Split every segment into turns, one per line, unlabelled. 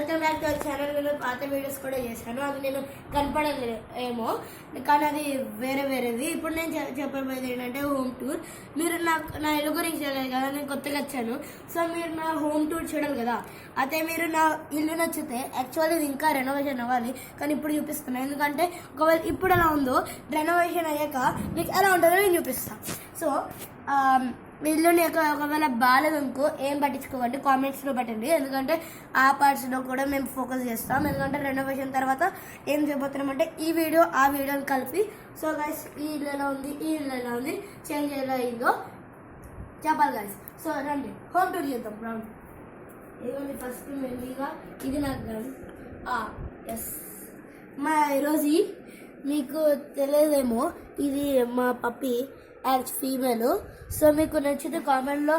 Welcome back to our channel. నేను పాత videos కూడా చేశాను, అది నేను కనపడలేదు ఏమో, కానీ అది వేరేవి. ఇప్పుడు నేను చెప్పబోయేది ఏంటంటే హోమ్ టూర్. మీరు నా ఇల్లు గురించి తెలియదు కదా, నేను కొత్తగా వచ్చాను. సో మీరు నా హోమ్ టూర్ చూడాలి కదా. అయితే మీరు నా ఇల్లు నచ్చితే, యాక్చువల్లీ ఇది ఇంకా రెనోవేషన్ అవ్వాలి, కానీ ఇప్పుడు చూపిస్తున్నాను. ఎందుకంటే ఒకవేళ ఇప్పుడు ఎలా ఉందో రెనోవేషన్ అయ్యాక మీకు ఎలా ఉంటుందో నేను చూపిస్తాను. సో ఇల్లు నీకు ఒకవేళ బాగాలేదనుకో ఏం పట్టించుకోకండి, కామెంట్స్లో పెట్టండి. ఎందుకంటే ఆ పార్ట్స్లో కూడా మేము ఫోకస్ చేస్తాం. ఎందుకంటే రెనోవేషన్ తర్వాత ఏం చేయబోతున్నామంటే ఈ వీడియో ఆ వీడియోని కలిపి. సో గైస్, ఈ ఇల్లు ఎలా ఉంది, ఈ ఇల్లు ఎలా ఉంది, చేంజ్ ఎలా అయిందో చెప్పాలి గైస్. సో రండి హోమ్ టూర్ చేద్దాం. రౌండ్ ఏమండి, ఫస్ట్ మెల్లిగా ఇది నాకు గన్. ఎస్, మా రోజీ మీకు తెలియదేమో, ఇది మా పప్పి యాజ్ ఫీమేల్. సో మీకు నచ్చితే కామెంట్లో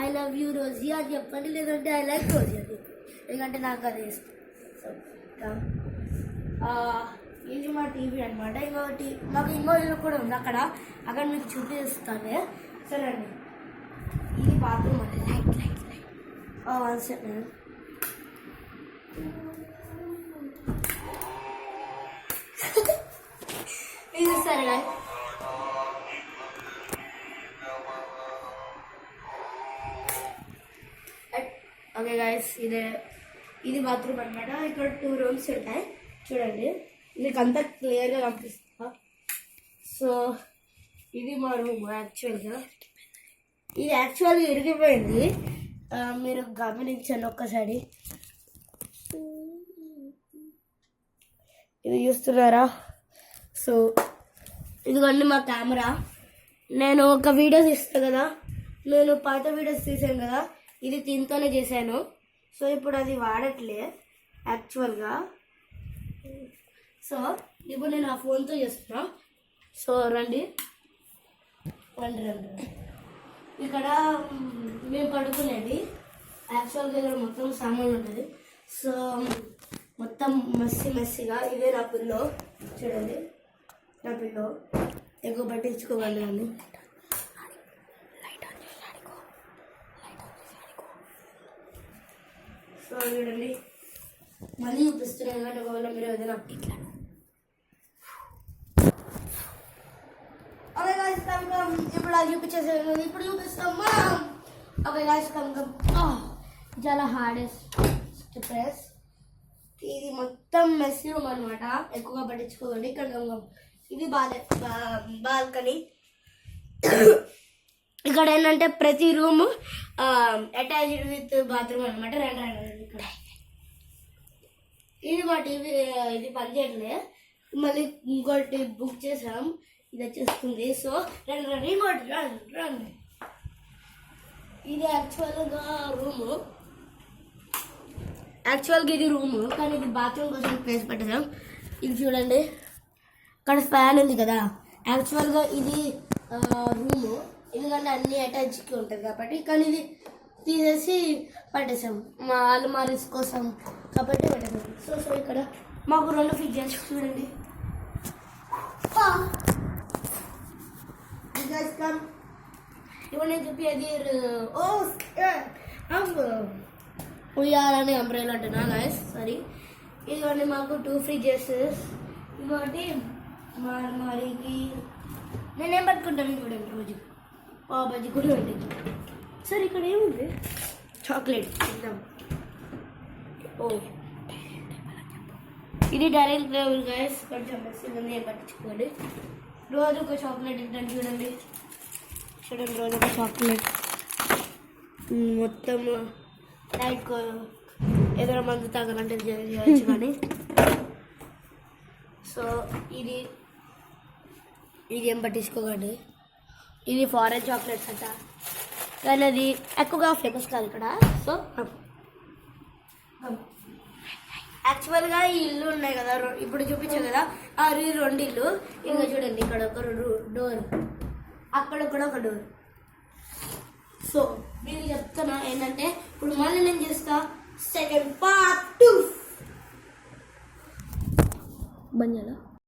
ఐ లవ్ యూ రోజీ అని చెప్పండి, లేదంటే ఐ లైక్ రోజీ అని చెప్పండి, ఎందుకంటే నాకు అది ఇష్టం. సో ఇది మా టీవీ అనమాట. మాకు ఇంకో ఇల్లు కూడా ఉంది అక్కడ మీకు చూపిస్తాను. సరే అండి, ఇది బాత్రూమ్ అండి. Light 1 second. ఇది సరే ఓకే గైస్, ఇది బాత్రూమ్ అనమాట. ఇక్కడ 2 రూమ్స్ ఉంటాయి చూడండి, మీకు అంతా క్లియర్గా కనిపిస్తా. సో ఇది మా రూమ్. ఇది యాక్చువల్గా ఇరిగిపోయింది, మీరు గమనించండి ఒక్కసారి. ఇది చూస్తున్నారా? సో ఇదిగోండి మా కెమెరా. నేను ఒక వీడియో తీస్తాను కదా, నేను పాత వీడియోస్ తీసాను కదా, ఇది దీంతోనే చేశాను. సో ఇప్పుడు అది వాడట్లే యాక్చువల్గా. సో ఇప్పుడు నేను ఆ ఫోన్తో చేస్తున్నా. సో రండి. ఇక్కడ మేము పడుకునేది. యాక్చువల్గా ఇక్కడ మొత్తం సామాన్ ఉంటుంది. సో మొత్తం మెస్సీగా ఇదే నా పిల్లో. చూడండి నా పిల్లో, ఎక్కువ పట్టించుకోవాలి అని. సో చూడండి, మళ్ళీ చూపిస్తున్నాను కానీ ఒకవేళ మీరు ఏదైనా ఇప్పుడు అది చూపించేసాను, ఇప్పుడు చూపిస్తాం. ఓకే గాయ్స్, చాలా హార్డెస్ట్ ప్రెస్. ఇది మొత్తం మెస్సీ రూమ్ అనమాట, ఎక్కువగా పట్టించుకోకండి. ఇక్కడ ఇది బాల్కనీ. ఇక్కడ ఏంటంటే ప్రతి రూము అటాచ్డ్ విత్ బాత్రూమ్ అనమాట. ఇక్కడ ఇది మా టీవీ, ఇది పనిచేయట్లే. మళ్ళీ ఇంకోటి బుక్ చేసాం, ఇది వచ్చేస్తుంది. సో ఇంకోటి రండి. ఇది యాక్చువల్గా ఇది రూము, కానీ ఇది బాత్రూమ్ కోసం ప్లేస్ పెట్టాం. ఇది చూడండి, ఇక్కడ ఫ్యాన్ ఉంది కదా. యాక్చువల్గా ఇది రూము, ఎందుకంటే అన్ని అటాచ్కి ఉంటుంది కాబట్టి. కానీ ఇది తీసేసి పట్టేసాం మా అల్మారీస్ కోసం కాబట్టి పెట్టేసాం. సో ఇక్కడ మాకు 2 ఫ్రిడ్జెస్ చూడండి. ఇప్పుడు నేను చెప్పేది ఉయ్యాలని అంబ్రెలా అంటున్నా గైస్, సారీ. ఇదిగోండి మాకు 2 ఫ్రిడ్జెస్. ఇంకోటి మా అల్మారీకి నేనేం పట్టుకుంటాను చూడండి, రోజు బజ్జీ కూడా ఉంటుంది. సరే ఇక్కడ ఏముంది, చాక్లెట్ తిందాం. ఇది డైరెక్ట్ ఫ్లేవర్ గైస్, కొంచెం మెస్సీగా ఏం పట్టించుకోండి. రోజు ఒక చాక్లెట్ తింటాను చూడండి. రోజు ఒక చాక్లెట్. మొత్తం లైక్ ఏదైనా మందు తాగాలంటే చేయవచ్చు కానీ. సో ఇది ఏం పట్టించుకోకండి. ఇది ఫారెన్ చాక్లెట్స్ అంట, కానీ అది ఎక్కువగా ఫేమస్ కాదు ఇక్కడ. సో యాక్చువల్గా ఈ ఇల్లు ఉన్నాయి కదా, ఇప్పుడు చూపించాను కదా, ఆ 2 ఇల్లు. ఇంకా చూడండి, ఇక్కడ ఒక డోర్, అక్కడ కూడా ఒక డోర్. సో మీరు చెప్తున్నా ఏంటంటే ఇప్పుడు మళ్ళీ నేను చేస్తా సెకండ్ పార్ట్ 2 బంజారా.